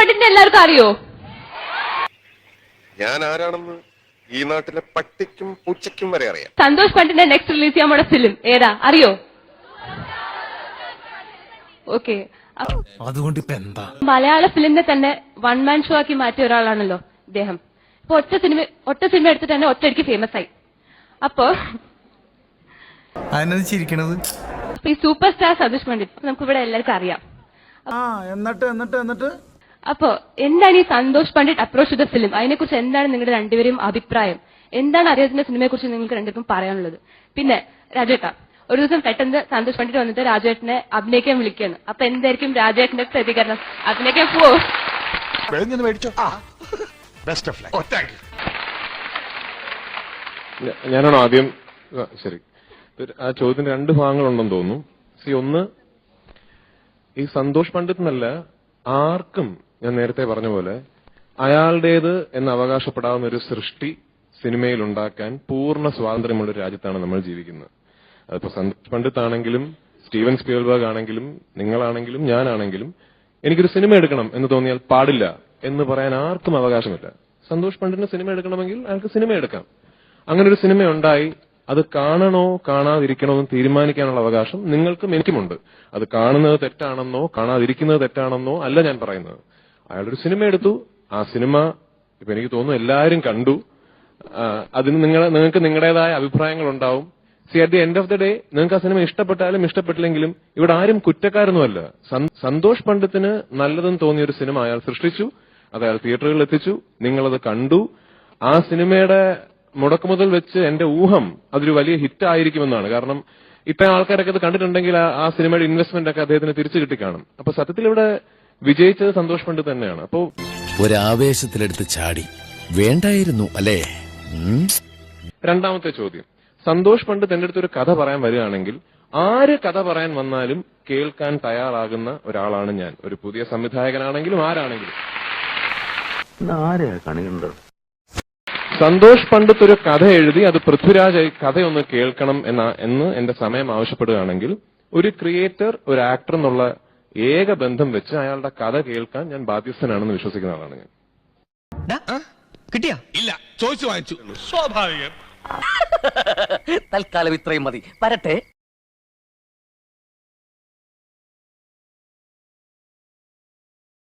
പണ്ഡിറ്റിനെ എല്ലാവർക്കും അറിയോ? ഞാൻ ആരാണെന്ന് ഈ നാട്ടിലെ പട്ടിക്കും പൂച്ചയ്ക്കും വരെ അറിയാം. സന്തോഷ് പണ്ഡിറ്റിന്റെ നെക്സ്റ്റ് റിലീസ് ചെയ്യാൻ പോണ ഫിലിം ഏതാ അറിയോ? ഓക്കെ, അതുകൊണ്ട് ഇപ്പൊ എന്താ? മലയാള ഫിലിമിനെ തന്നെ വൺ മാൻ ഷോ ആക്കി മാറ്റിയ ഒരാളാണല്ലോ ഇദ്ദേഹം. ഇപ്പൊ ഒറ്റ സിനിമ എടുത്തിട്ട് തന്നെ ഒറ്റയടിക്ക് ഫേമസ് ആയി. അപ്പോ അതിനത് ചിരിക്കണത് ഈ സൂപ്പർ സ്റ്റാർ സന്തോഷ് പണ്ഡിറ്റ് നമുക്ക് ഇവിടെ എല്ലാവർക്കും അറിയാം. എന്നിട്ട് അപ്പോ എന്താണ് ഈ Santosh Pandit approach the film? അതിനെക്കുറിച്ച് എന്താണ് നിങ്ങളുടെ രണ്ടുപേരും അഭിപ്രായം? എന്താണ് അദ്ദേഹത്തിന്റെ സിനിമയെ കുറിച്ച് നിങ്ങൾക്ക് രണ്ടുപേർക്കും പറയാനുള്ളത്? പിന്നെ രാജേട്ടാ, ഒരു ദിവസം പെട്ടെന്ന് സന്തോഷ് പണ്ഡിറ്റ് വന്നിട്ട് രാജേട്ടനെ അഭിനയിക്കാൻ വിളിക്കുകയാണ്. അപ്പൊ എന്തായിരിക്കും രാജേട്ടന്റെ പ്രതികരണം? അഭിനയിക്കാൻ പോവോ? ഞാനാണോ ആദ്യം? ശരി, ആ ചോദ്യത്തിന് രണ്ട് ഭാഗങ്ങളുണ്ടെന്ന് തോന്നുന്നു. ഒന്ന്, ഈ സന്തോഷ് പണ്ഡിറ്റ് എന്നല്ല ആർക്കും, ഞാൻ നേരത്തെ പറഞ്ഞ പോലെ അയാളുടേത് എന്ന് അവകാശപ്പെടാവുന്ന ഒരു സൃഷ്ടി സിനിമയിൽ ഉണ്ടാക്കാൻ പൂർണ്ണ സ്വാതന്ത്ര്യമുള്ള ഒരു രാജ്യത്താണ് നമ്മൾ ജീവിക്കുന്നത്. അതിപ്പോ സന്തോഷ് പണ്ഡിറ്റ് ആണെങ്കിലും സ്റ്റീവൻ സ്പീൽബർഗ് ആണെങ്കിലും നിങ്ങളാണെങ്കിലും ഞാനാണെങ്കിലും എനിക്കൊരു സിനിമ എടുക്കണം എന്ന് തോന്നിയാൽ പാടില്ല എന്ന് പറയാൻ ആർക്കും അവകാശമില്ല. സന്തോഷ് പണ്ഡിറ്റിന് സിനിമ എടുക്കണമെങ്കിൽ അയാൾക്ക് സിനിമ എടുക്കാം. അങ്ങനെ ഒരു സിനിമ ഉണ്ടായി, അത് കാണണോ കാണാതിരിക്കണോ എന്ന് തീരുമാനിക്കാനുള്ള അവകാശം നിങ്ങൾക്കും എനിക്കുമുണ്ട്. അത് കാണുന്നത് തെറ്റാണെന്നോ കാണാതിരിക്കുന്നത് തെറ്റാണെന്നോ അല്ല ഞാൻ പറയുന്നത്. അയാളൊരു സിനിമ എടുത്തു, ആ സിനിമ ഇപ്പൊ എനിക്ക് തോന്നുന്നു എല്ലാവരും കണ്ടു. അതിന് നിങ്ങൾക്ക് നിങ്ങളുടേതായ അഭിപ്രായങ്ങൾ ഉണ്ടാവും. At the end of the day നിങ്ങൾക്ക് ആ സിനിമ ഇഷ്ടപ്പെട്ടാലും ഇഷ്ടപ്പെട്ടില്ലെങ്കിലും ഇവിടെ ആരും കുറ്റക്കാരൊന്നുമല്ല. സന്തോഷ് പണ്ഡിറ്റിന് നല്ലതെന്ന് തോന്നിയ ഒരു സിനിമ അയാൾ സൃഷ്ടിച്ചു, അത് അയാൾ തിയേറ്ററുകളിൽ എത്തിച്ചു, നിങ്ങളത് കണ്ടു. ആ സിനിമയുടെ മുടക്കുമുതൽ വെച്ച് എന്റെ ഊഹം അതൊരു വലിയ ഹിറ്റ് ആയിരിക്കുമെന്നാണ്. കാരണം ഇത്രയും ആൾക്കാരൊക്കെ അത് കണ്ടിട്ടുണ്ടെങ്കിൽ ആ സിനിമയുടെ ഇൻവെസ്റ്റ്മെന്റ് ഒക്കെ അദ്ദേഹത്തിന് തിരിച്ചു കിട്ടിക്കാണും. അപ്പൊ സത്യത്തിൽ ഇവിടെ വിജയിച്ചത് സന്തോഷ് പണ്ഡിറ്റ് തന്നെയാണ്. അപ്പോ ഒരാവേശത്തിലെടുത്ത് ചാടി വേണ്ടായിരുന്നു അല്ലേ? രണ്ടാമത്തെ ചോദ്യം, സന്തോഷ് പണ്ഡിറ്റ് എന്റെ അടുത്ത് ഒരു കഥ പറയാൻ വരികയാണെങ്കിൽ ആര് കഥ പറയാൻ വന്നാലും കേൾക്കാൻ തയ്യാറാകുന്ന ഒരാളാണ് ഞാൻ. ഒരു പുതിയ സംവിധായകനാണെങ്കിലും ആരാണെങ്കിലും. സന്തോഷ് പണ്ഡിറ്റ് ഒരു കഥ എഴുതി അത് പൃഥ്വിരാജ് കഥയൊന്ന് കേൾക്കണം എന്ന് എന്റെ സമയം ആവശ്യപ്പെടുകയാണെങ്കിൽ ഒരു ക്രിയേറ്റർ ഒരു ആക്ടർ എന്നുള്ള ഏക ബന്ധം വെച്ച് അയാളുടെ കഥ കേൾക്കാൻ ഞാൻ ബാധ്യസ്ഥനാണെന്ന് വിശ്വസിക്കുന്ന ആളാണ് ഞാൻ. കിട്ടിയാ? ഇല്ല, ചോദിച്ചു വാങ്ങിച്ചു. സ്വാഭാവികം. തൽക്കാലം ഇത്രയും മതി. വരട്ടെ.